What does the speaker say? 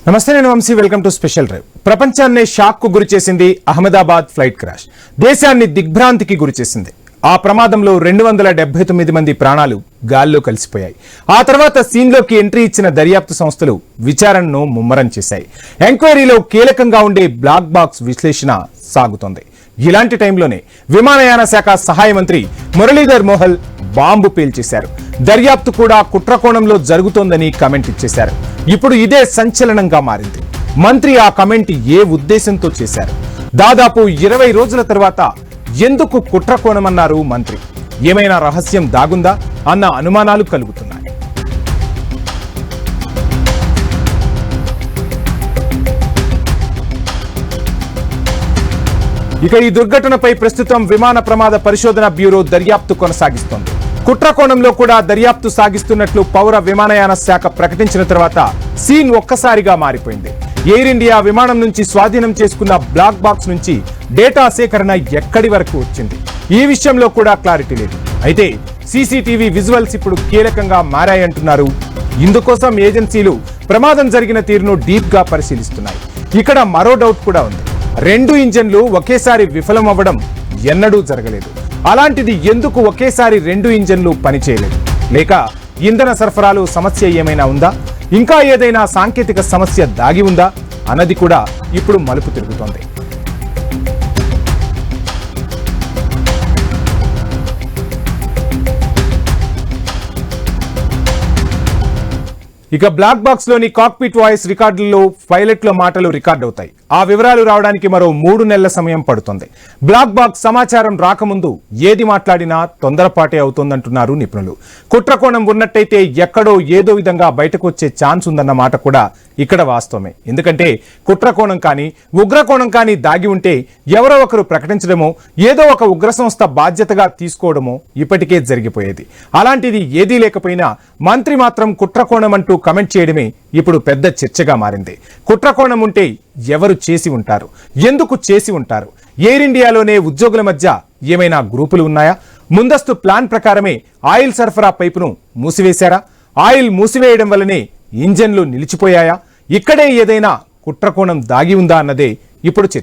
నమస్తే, నేను Vamshi. Welcome to special drive. ప్రపంచాన్నే షాక్ కు గురి చేసింది అహ్మదాబాద్ ఫ్లైట్ క్రాష్. దేశాన్ని దిగ్భ్రాంతికి గురి చేసింది. ఆ ప్రమాదంలో 279 మంది ప్రాణాలు గాల్లో కలిసిపోయాయి. ఆ తర్వాత సీన్లోకి ఎంట్రీ ఇచ్చిన దర్యాప్తు సంస్థలు విచారణను ముమ్మరం చేశాయి. ఎంక్వైరీలో కీలకంగా ఉండే బ్లాక్ బాక్స్ విశ్లేషణ సాగుతోంది. ఇలాంటి టైంలోనే విమానయాన శాఖ సహాయ మంత్రి మురళీధర్ మోహల్ బాంబు పేల్చేశారు. దర్యాప్తు కూడా కుట్రకోణంలో జరుగుతోందని కమెంట్ ఇచ్చేశారు. ఇప్పుడు ఇదే సంచలనంగా మారింది. మంత్రి ఆ కమెంట్ ఏ ఉద్దేశంతో చేశారు? దాదాపు 20 రోజుల తర్వాత ఎందుకు కుట్రకోణమన్నారు మంత్రి? ఏమైనా రహస్యం దాగుందా అన్న అనుమానాలు కలుగుతున్నాయి. ఇక ఈ దుర్ఘటనపై ప్రస్తుతం విమాన ప్రమాద పరిశోధన బ్యూరో దర్యాప్తు కొనసాగిస్తోంది. కుట్రకోణంలో కూడా దర్యాప్తు సాగిస్తున్నట్లు పౌర విమానయాన శాఖ ప్రకటించిన తర్వాత సీన్ ఒక్కసారిగా మారిపోయింది. ఎయిర్ ఇండియా విమానం నుంచి స్వాధీనం చేసుకున్న బ్లాక్ బాక్స్ నుంచి డేటా సేకరణ ఎక్కడి వరకు వచ్చింది? ఈ విషయంలో కూడా క్లారిటీ లేదు. అయితే సీసీటీవీ విజువల్స్ ఇప్పుడు కీలకంగా మారాయంటున్నారు. ఇందుకోసం ఏజెన్సీలు ప్రమాదం జరిగిన తీరును డీప్ గా పరిశీలిస్తున్నాయి. ఇక్కడ మరో డౌట్ కూడా ఉంది. 2 ఇంజన్లు ఒకేసారి విఫలం అవ్వడం ఎన్నడూ జరగలేదు. అలాంటిది ఎందుకు ఒకేసారి 2 ఇంజన్లు పనిచేయలేదు? లేక ఇంధన సరఫరాలో సమస్య ఏమైనా ఉందా? ఇంకా ఏదైనా సాంకేతిక సమస్య దాగి ఉందా అన్నది కూడా ఇప్పుడు మలుపు తిరుగుతోంది. ఇక బ్లాక్ బాక్స్ లోని కాక్పిట్ వాయిస్ రికార్డుల్లో పైలట్ల మాటలు రికార్డ్ అవుతాయి. ఆ వివరాలు రావడానికి మరో 3 నెలల సమయం పడుతుంది. బ్లాక్ బాక్స్ సమాచారం రాకముందు ఏది మాట్లాడినా తొందరపాటే అవుతోందంటున్నారు నిపుణులు. కుట్రకోణం ఉన్నట్టయితే ఎక్కడో ఏదో విధంగా బయటకు వచ్చే ఛాన్స్ ఉందన్న మాట కూడా ఇక్కడ వాస్తవమే. ఎందుకంటే కుట్రకోణం కానీ ఉగ్రకోణం కానీ దాగి ఉంటే ఎవరో ఒకరు ప్రకటించడమో ఏదో ఒక ఉగ్ర సంస్థ బాధ్యతగా తీసుకోవడమో ఇప్పటికే జరిగిపోయేది. అలాంటిది ఏదీ లేకపోయినా మంత్రి మాత్రం కుట్రకోణం అంటూ కమెంట్ చేయడమే ఇప్పుడు పెద్ద చర్చగా మారింది. కుట్రకోణం ఉంటే ఎవరు చేసి ఉంటారు? ఎందుకు చేసి ఉంటారు? ఎయిర్ ఇండియాలోనే ఉద్యోగుల మధ్య ఏమైనా గ్రూపులు ఉన్నాయా? ముందస్తు ప్లాన్ ప్రకారమే ఆయిల్ సరఫరా పైపును మూసివేశారా? ఆయిల్ మూసివేయడం వల్లనే ఇంజన్లు నిలిచిపోయాయా? ఇక్కడే ఏదైనా కుట్రకోణం దాగి ఉందా అన్నదే ఇప్పుడు చర్చ.